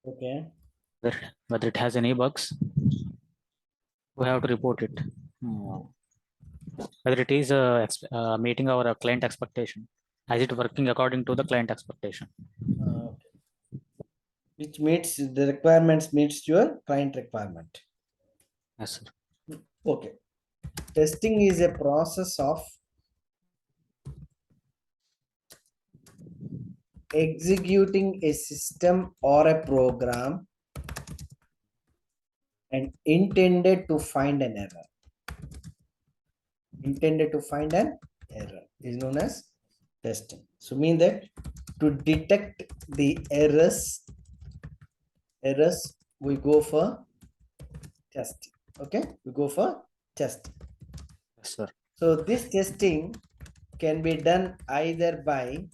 Okay. Whether it has any bugs, we have to report it. Whether it is meeting our client expectation, is it working according to the client expectation? Okay. Which meets the requirements meets your client requirement. Yes, sir. Okay. Testing is a process of executing a system or a program and intended to find an error. Intended to find an error is known as testing. So mean that to detect the errors we go for testing. Okay, we go for testing. Yes, sir. So this testing can be done either by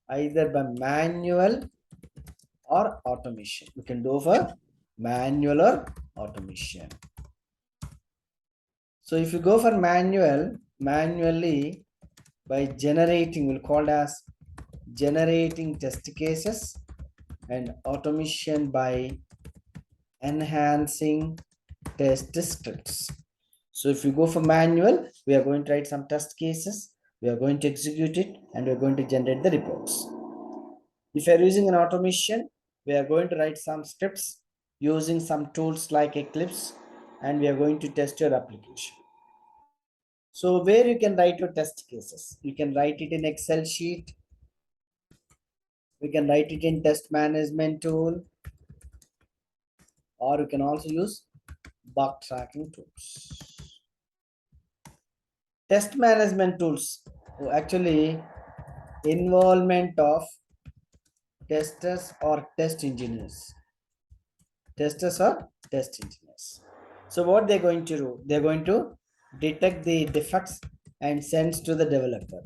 manual or automation. We can do for manual or automation. So if you go for manually by generating, we'll call it as generating test cases, and automation by enhancing test scripts. So if you go for manual, we are going to write some test cases, we are going to execute it, and we're going to generate the reports. If you're using an automation, we are going to write some scripts using some tools like Eclipse, and we are going to test your application. So where you can write your test cases, you can write it in Excel sheet, we can write it in test management tool, or you can also use bug tracking tools. Test management tools, actually involvement of testers or test engineers. Testers or test engineers. So what they're going to do, they're going to detect the defects and sends to the developer.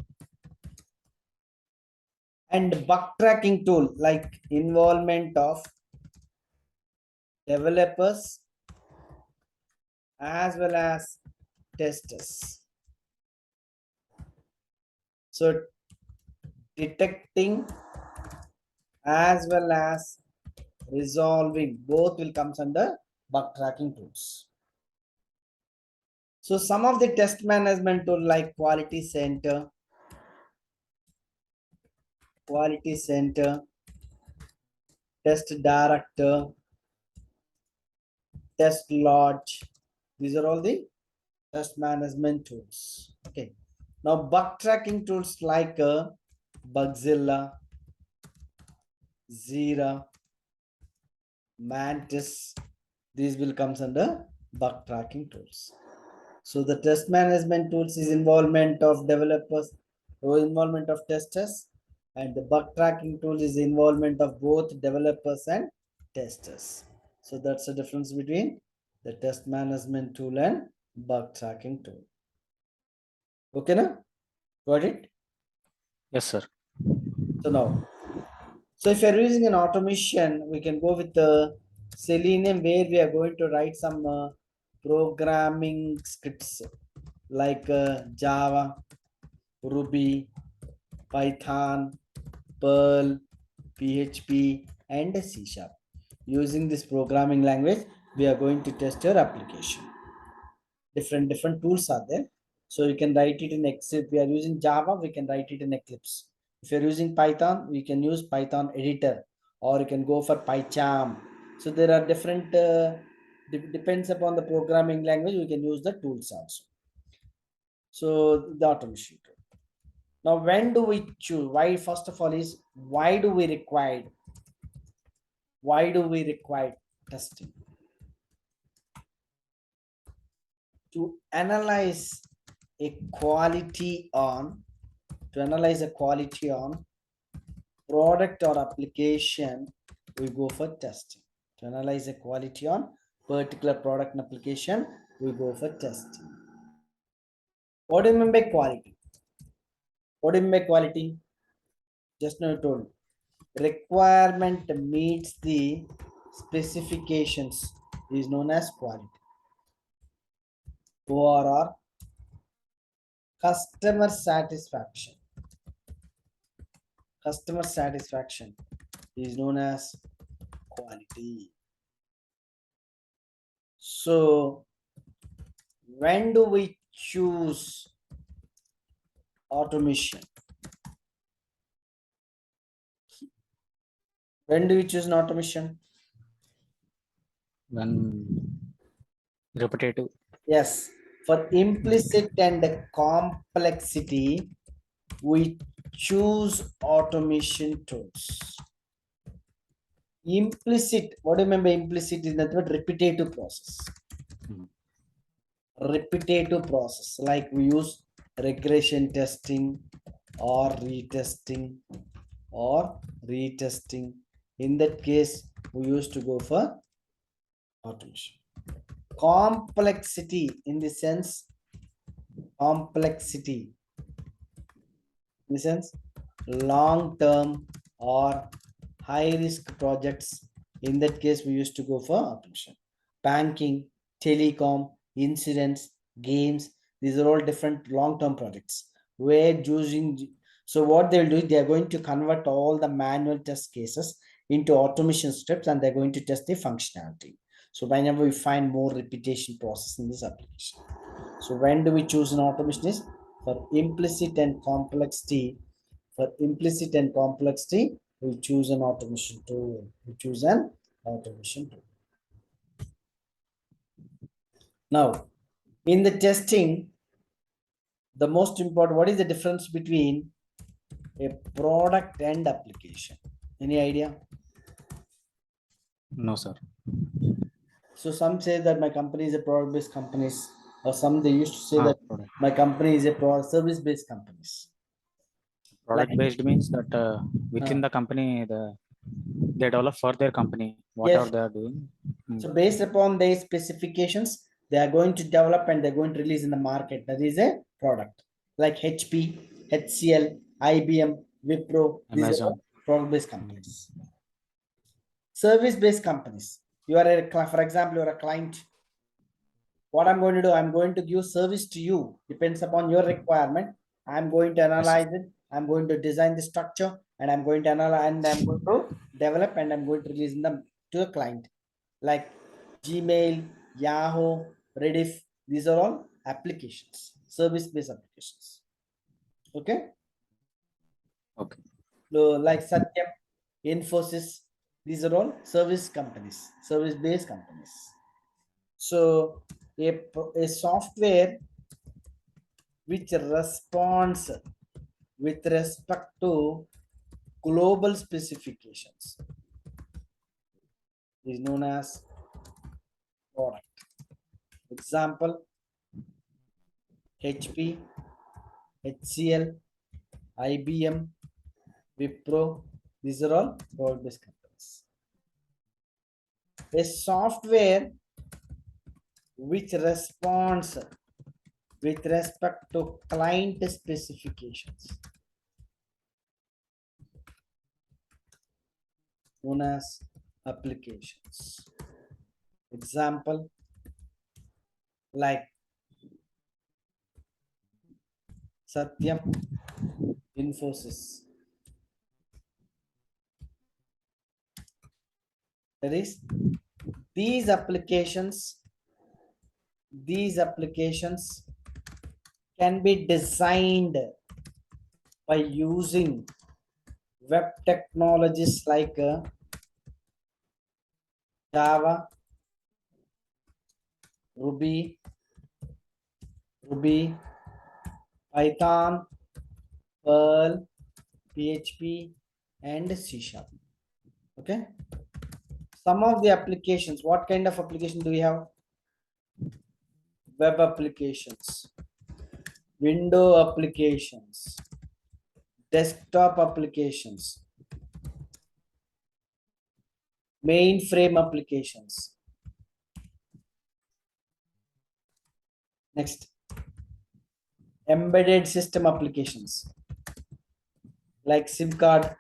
And bug tracking tool, like involvement of developers as well as testers. So detecting as well as resolving both will comes under bug tracking tools. So some of the test management tool like quality center, test director, test lodge, these are all the test management tools. Okay, now bug tracking tools like Bugzilla, Zira, Mantis, these will comes under bug tracking tools. So the test management tools is involvement of developers or involvement of testers, and the bug tracking tool is involvement of both developers and testers. So that's the difference between the test management tool and bug tracking tool. Okay, now got it? Yes, sir. So now, so if you're using an automation, we can go with the Selenium, where we are going to write some programming scripts like Java, Ruby, Python, Perl, PHP, and C#. Using this programming language, we are going to test your application. Different tools are there. So you can write it in Excel. If we are using Java, we can write it in Eclipse. If you're using Python, we can use Python editor, or you can go for PyCharm. So there are different, depends upon the programming language, we can use the tools also. So the automation tool. Now, when do we choose? Why, first of all, is why do we require testing? To analyze a quality on product or application, we go for testing. To analyze a quality on particular product and application, we go for testing. What do you mean by quality? What do you mean by quality? Just now I told. Requirement meets the specifications is known as quality. ORR, customer satisfaction. Customer satisfaction is known as quality. So when do we choose automation? When do we choose an automation? When repetitive. Yes, for implicit and complexity, we choose automation tools. Implicit, what do you remember? Implicit is nothing but repetitive process. Mm. Repetitive process, like we use regression testing or retesting or retesting. In that case, we used to go for automation. Complexity, in the sense, complexity, in the sense, long term or high risk projects. In that case, we used to go for automation. Banking, telecom, insurance, games, these are all different long term projects where using. So what they will do, they are going to convert all the manual test cases into automation steps, and they're going to test the functionality. So whenever we find more repetition process in this application. So when do we choose an automation? Is for implicit and complexity. For implicit and complexity, we choose an automation tool. We choose an automation tool. Now, in the testing, the most important, what is the difference between a product and application? Any idea? No, sir. So some say that my company is a product-based companies, or some they used to say that Product. my company is a product service-based companies. Like, Product based means that within the company, they develop for their company whatever yes. they are doing. So based upon their specifications, they are going to develop and they're going to release in the market. That is a product. Like HP, HCL, IBM, Wipro, these are Amazon. product-based companies. Service-based companies. You are for example, you are a client. What I'm going to do, I'm going to give service to you. Depends upon your requirement. I'm going to Yes, sir. analyze it. I'm going to design the structure, and I'm going to analyze, and I'm going to develop, and I'm going to release them to the client. Like Gmail, Yahoo, Rediff, these are all applications, service-based applications. Okay. Okay. So like Satyam, Infosys, these are all service companies, service-based companies. So a software which responds with respect to global specifications is known as product. Example, HP, HCL, IBM, Wipro, these are all product-based companies. A software which responds with respect to client specifications known as applications. Example, like Satyam, Infosys. That is, these applications can be designed by using web technologies like Java, Ruby, Python, Perl, PHP, and C#. Okay. Some of the applications, what kind of application do we have? Web applications, window applications, desktop applications, mainframe applications. Next, embedded system applications like SIM card,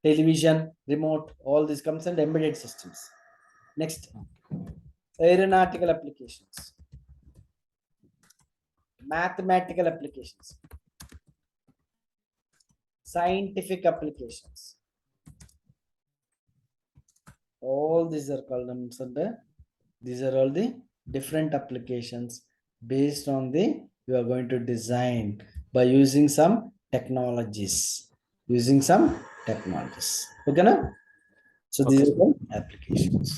television, remote, all this comes under embedded systems. Next, aeronautical applications, mathematical applications, scientific applications, All these are called these are all the different applications based on the you are going to design by using some technologies. Okay, now? So these Okay. are the applications.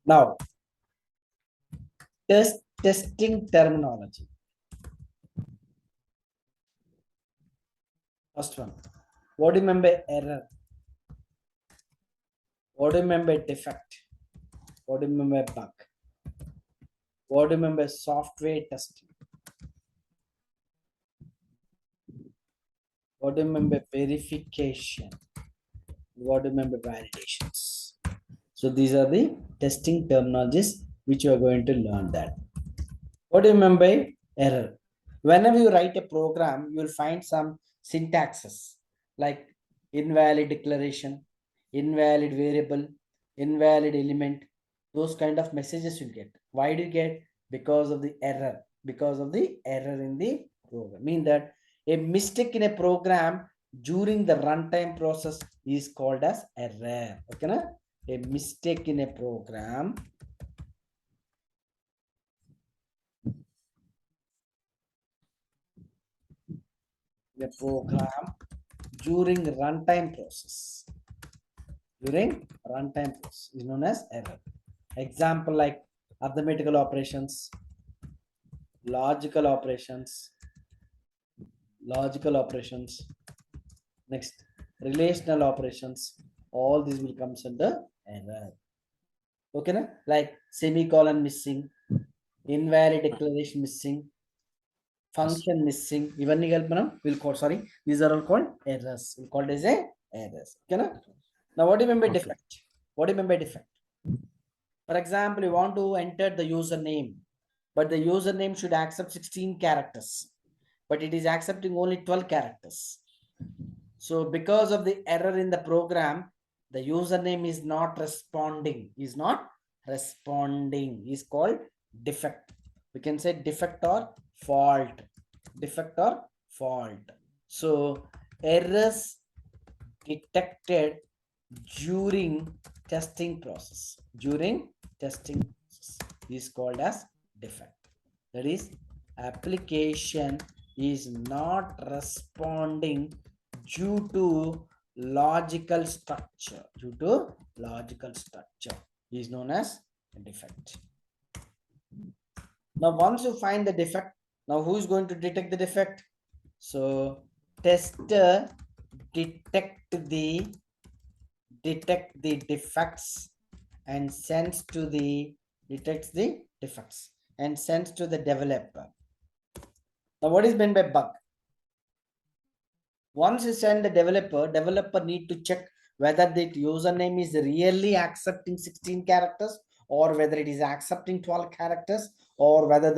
Now, testing terminology. First one. What do you mean by error? What do you mean by defect? What do you mean by bug? What do you mean by software testing? What do you mean by verification? What do you mean by validations? So these are the testing terminologies which you are going to learn that. What do you mean by error? Whenever you write a program, you will find some syntaxes like invalid declaration, invalid variable, invalid element. Those kind of messages you get. Why do you get? Because of the error. Because of the error in the program. Mean that a mistake in a program during the runtime process is called as error. Okay, na? A mistake in a program during runtime process is known as error. Example like arithmetical operations, logical operations, next relational operations, all these will come under error. Okay, na? Like semicolon missing, invalid declaration missing, function missing, ఇవన్నీ కలిపి మనం will call, sorry, these are all called errors. We'll call it as a errors. Okay, na? Now what do you mean by Okay. defect? What do you mean by defect? For example, you want to enter the username, but the username should accept 16 characters, but it is accepting only 12 characters. So because of the error in the program, the username is not responding, is called defect. We can say defect or fault. So errors detected during testing process is called as defect. That is, application is not responding due to logical structure is known as defect. Now once you find the defect, now who is going to detect the defect? So tester detect the defects and sends to the developer. Now what is meant by bug? Once you send the developer need to check whether the username is really accepting 16 characters or whether it is accepting 12 characters or whether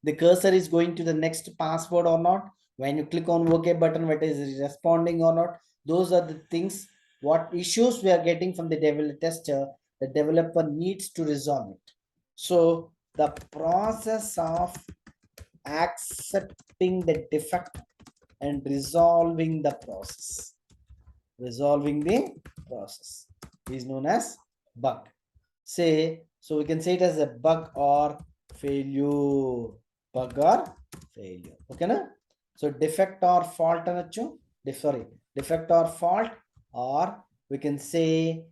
the cursor is going to the next password or not. When you click on OK button, whether it is responding or not. Those are the things, what issues we are getting from the tester, the developer needs to resolve it. So the process of accepting the defect and resolving the process is known as bug. So we can say it as a bug or failure. Okay, na? So defect or fault anachu, defect or fault, or we can say,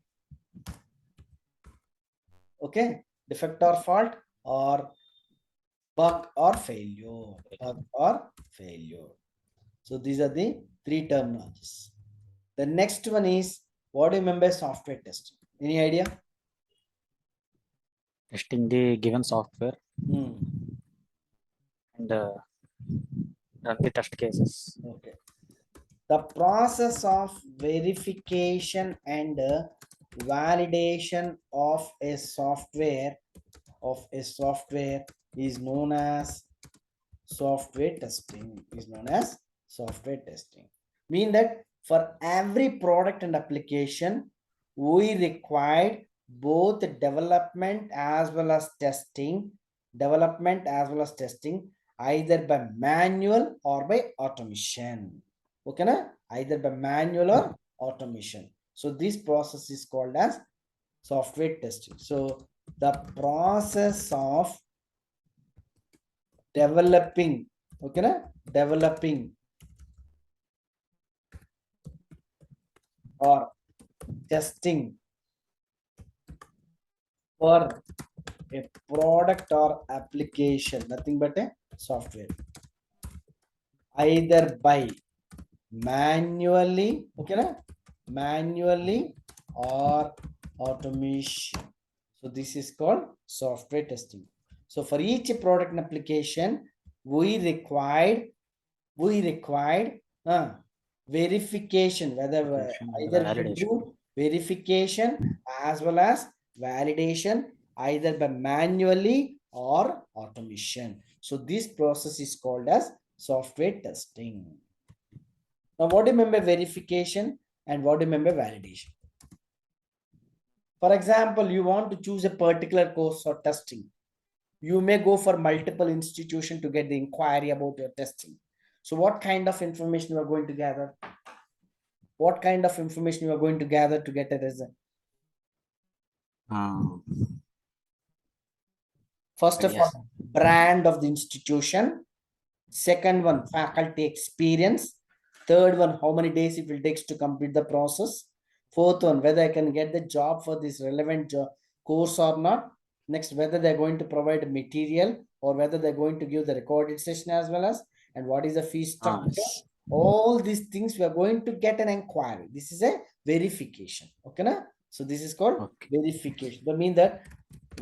okay, defect or fault or bug or failure. So these are the three terminologies. The next one is, what do you mean by software testing? Any idea? Testing the given software and run the test cases. Okay. The process of verification and validation of a software is known as software testing. Mean that for every product and application, we required both development as well as testing, either by manual or by automation. Okay, na? Either by manual or automation. So this process is called as software testing. So the process of developing, okay, na? Developing or testing for a product or application, nothing but a software, either by manually, okay, na? Manually or automation. So this is called software testing. So for each product and application, we required verification, whether either we can Validation. do verification as well as validation, either by manually or automation. So this process is called as software testing. Now, what do you remember verification and what do you remember validation? For example, you want to choose a particular course for testing. You may go for multiple institutions to get the inquiry about your testing. So what kind of information you are going to gather? What kind of information you are going to gather to get a result? First of all, brand of the institution. Second one, faculty experience. Third one, how many days it will take to complete the process. Fourth one, whether I can get the job for this relevant course or not. Next, whether they're going to provide material or whether they're going to give the recorded session as well as, and what is the fee structure. All these things we are going to get an inquiry. This is a verification. Okay, na? So this is called verification. That means that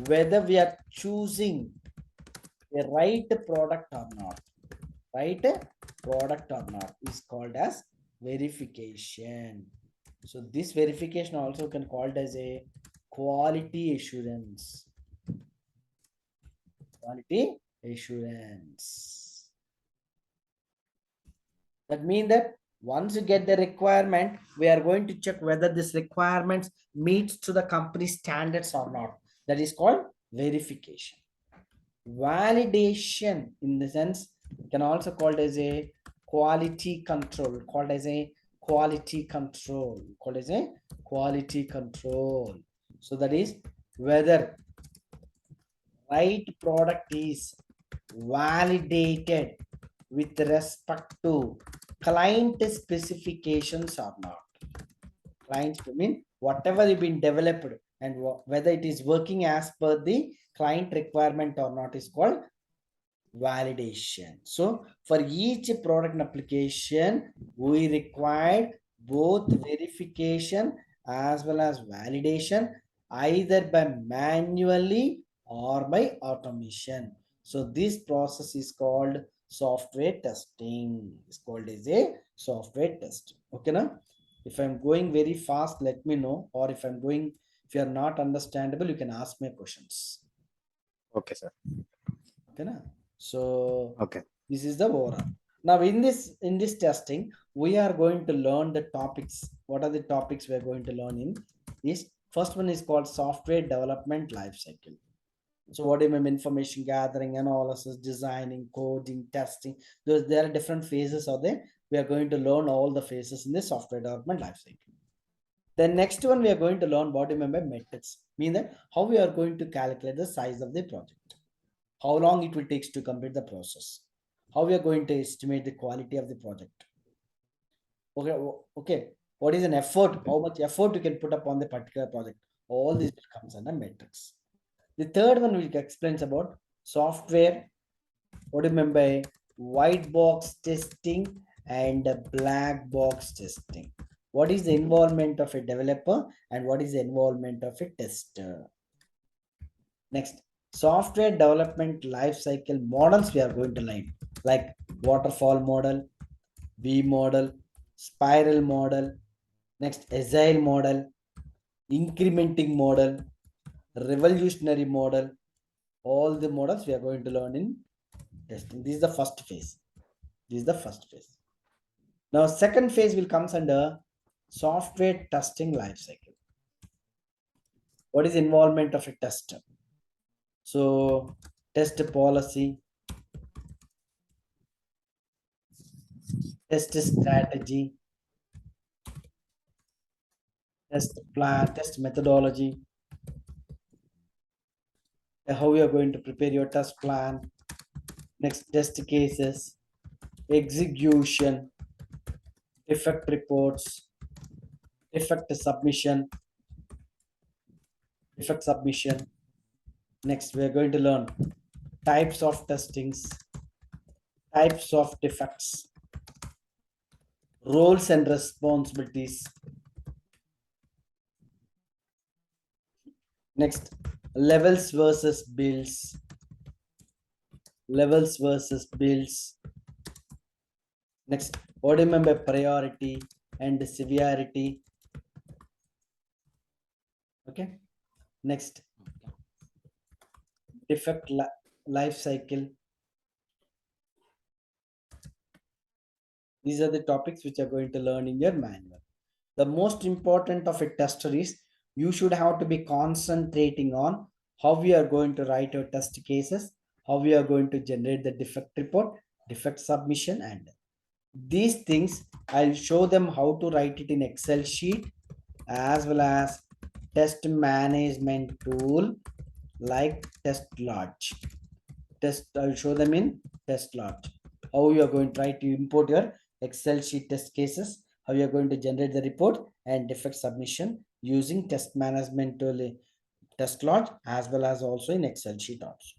whether we are choosing a right product or not, right product or not, is called as verification. So this verification also can called as a quality assurance. Quality assurance. That means that once you get the requirement, we are going to check whether this requirements meets to the company standards or not. That is called verification. Validation, in the sense, can also called as a quality control, called as a quality control, called as a quality control. So that is whether right product is validated with respect to client specifications or not. Clients, I mean, whatever has been developed and whether it is working as per the client requirement or not is called validation. So for each product and application, we required both verification as well as validation, either by manually or by automation. So this process is called software testing. It's called as a software test. Okay, now if I'm going very fast, let me know, or if you're not understandable, you can ask me questions. Okay, sir. Okay, na? So Okay. this is the overall. Now in this testing, we are going to learn the topics. What are the topics we are going to learn in? Is first one is called software development life cycle. So what do you mean? Information gathering, analysis, designing, coding, testing. There are different phases of there. We are going to learn all the phases in the software development life cycle. The next one we are going to learn what do you mean by methods. Mean that how we are going to calculate the size of the project, how long it will take to complete the process, how we are going to estimate the quality of the project. Okay. What is an effort? How much effort you can put up on the particular project? All these will comes under metrics. The third one will explains about software. What do you mean by white box testing and black box testing? What is the involvement of a developer and what is the involvement of a tester? Next, software development lifecycle models we are going to learn, like waterfall model, V model, spiral model, next agile model, incrementing model, revolutionary model. All the models we are going to learn in testing. This is the first phase. This is the first phase. Now, second phase will comes under software testing lifecycle. What is involvement of a tester? So, test policy, test strategy, test plan, test methodology, how you are going to prepare your test plan. Next, test cases, execution, defect reports, defect submission, defect submission. Next, we are going to learn types of testings, types of defects, roles and responsibilities. Next, levels versus builds, levels versus builds. Next, what do you mean by priority and severity? Okay. Next, defect life cycle. These are the topics which are going to learn in your manual. The most important of a tester is you should have to be concentrating on how we are going to write our test cases, how we are going to generate the defect report, defect submission, and these things I'll show them how to write it in Excel sheet as well as test management tool like test lodge. I'll show them in test lodge how you are going to try to import your Excel sheet test cases, how you are going to generate the report and defect submission using test management tool test lodge as well as also in Excel sheet also.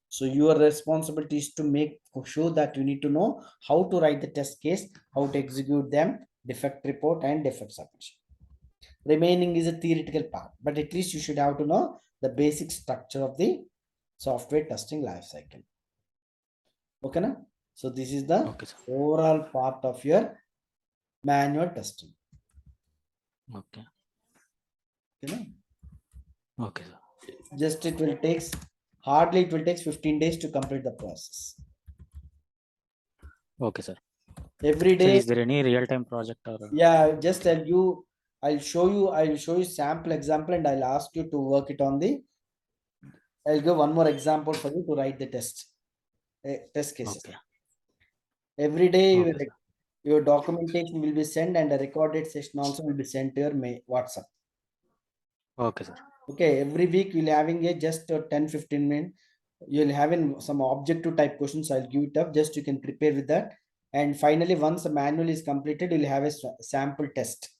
So your responsibility is to make sure that you need to know how to write the test case, how to execute them, defect report and defect submission. Remaining is a theoretical part, but at least you should have to know the basic structure of the software testing lifecycle. Okay, na? So this is the overall part of your manual testing. Okay. Okay, Okay, sir. just it will take hardly 15 days to complete the process. Okay, sir. Every So day. is there any real-time project or? Yeah, just tell you. I'll show you sample example and I'll ask you to work it on the. I'll give one more example for you to write the test cases. Okay. Every day Okay, your documentation will be sent and a recorded session also will be sent to your WhatsApp. Okay, sir. Okay, every week we'll having a just 10-15 minutes. You'll having some objective type questions. I'll give it up. Just you can prepare with that. And finally, once the manual is completed, you'll have a sample test.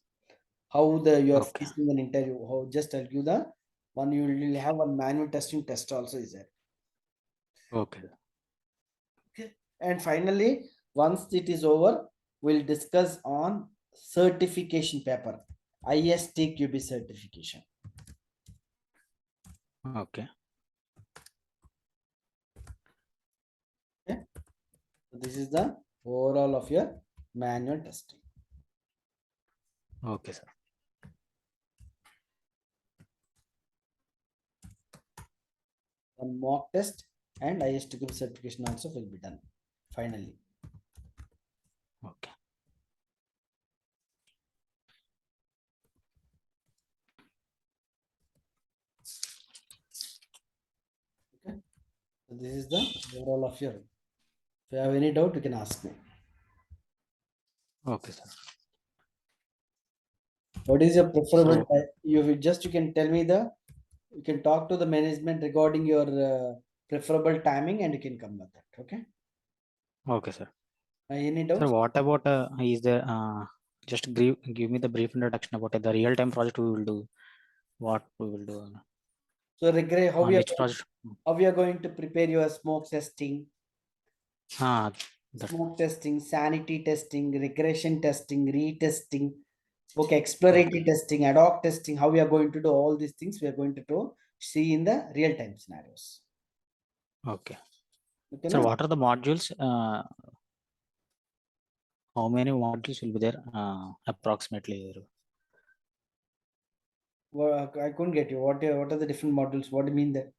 How you are facing an interview. How just I'll give the one you will have one manual testing test also is there. Okay. Okay. And finally, once it is over, we'll discuss on certification paper, ISTQB certification. Okay. Okay. So this is the overall of your manual testing. Okay, sir. One mock test and ISTQB certification also will be done finally. Okay. Okay. So this is the overall of your. If you have any doubt, you can ask me. Okay, sir. What is your preferable type? You can tell me you can talk to the management regarding your preferable timing and you can come with that. Okay. Okay, sir. Any doubts? Sir, what about is there just give me the brief introduction about the real-time project we will do. What we will do. So how we are going to prepare your smoke testing, smoke testing, sanity testing, regression testing, retesting, okay, exploratory testing, ad hoc testing. How we are going to do all these things? We are going to see in the real-time scenarios. Okay. So what are the modules? How many modules will be there approximately? Well, I couldn't get you. What are the different modules? What do you mean that?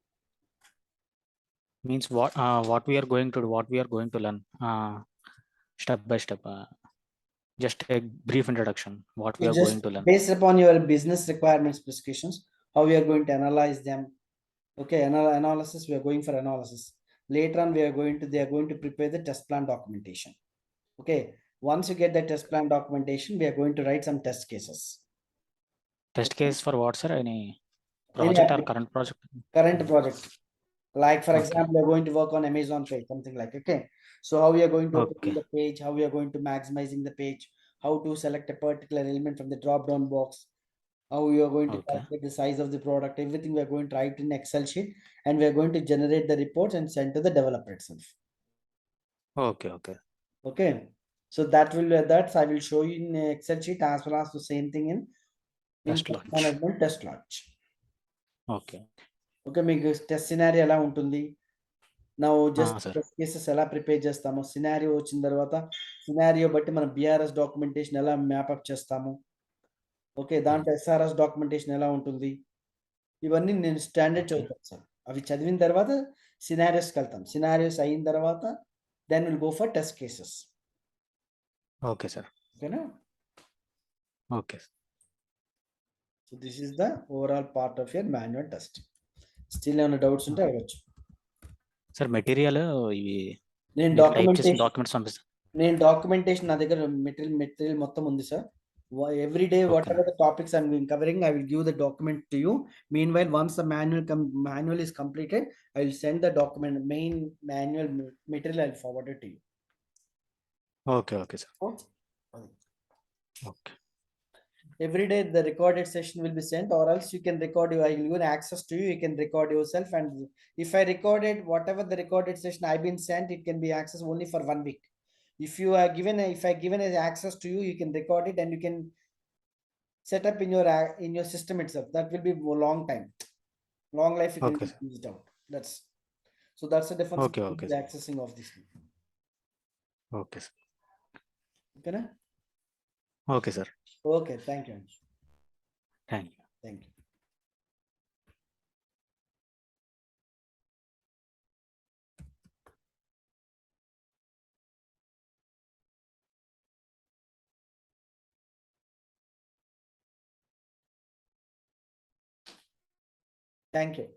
Means what we are going to do, what we are going to learn step by step. Just a brief introduction. What we are going to learn. Based upon your business requirement specifications, how we are going to analyze them. Okay, analysis. We are going for analysis. Later on, they are going to prepare the test plan documentation. Okay. Once you get the test plan documentation, we are going to write some test cases. Test case for what, sir? Any project or current project? Current project. Like for Okay. example, you're going to work on Amazon page, something like, okay. So how we are going to open Okay. the page, how we are going to maximizing the page, how to select a particular element from the drop down box, how we are going to Okay. calculate the size of the product, everything we are going to write in Excel sheet, and we are going to generate the reports and send to the developer itself. Okay. Okay. Okay. So that will that I will show you in Excel sheet as well as the same thing in Test test launch. management test launch. Okay. Okay. మీకు test scenario ఎలా ఉంటుంది? Now just Sir. Test cases ఎలా prepare చేస్తాము? Scenario వచ్చిన తర్వాత scenario బట్టి మనం BRS documentation ఎలా మ్యాపప్ చేస్తాము? ఓకే. దాంట్లో ఎస్ఆర్ఎస్ డాక్యుమెంటేషన్ ఎలా ఉంటుంది? ఇవన్నీ నేను స్టాండర్డ్ Okay. చదువుతాను సార్. అవి చదివిన తర్వాత సినారియోస్‌కెళ్తాం. సినారియోస్ అయిన తర్వాత then will go for test cases. Okay, sir. ఓకేనా? Okay. So this is the overall part of your manual test. Still ఏమైనా డౌట్స్ ఉంటే అడగొచ్చు. సార్ మెటీరియల్ ఇవి నేను మీరు టైప్ చేసిన డాక్యుమెంట్స్ పంపిస్తాను. నేను డాక్యుమెంటేషన్ నా దగ్గర మెటీరియల్ మొత్తం ఉంది sir. Every day, whatever Okay. the topics I'm covering, I will give the document to you. Meanwhile, once the manual is completed, I will send the document, main manual material, I'll forward it to you. Okay. Okay, sir. Okay. Every day the recorded session will be sent, or else you can record. I will give access to you. You can record yourself, and if I recorded whatever the recorded session I've been sent, it can be accessed only for 1 week. If you are given, if I given as access to you, you can record it and you can set up in your system itself. That will be a long time, long life. You can Okay, sir. use it out. That's the difference Okay. between Okay, the sir. accessing of this. Okay, sir. Okay, na? Okay, sir. Okay. Thank you. Thank you. Thank you. Thank you.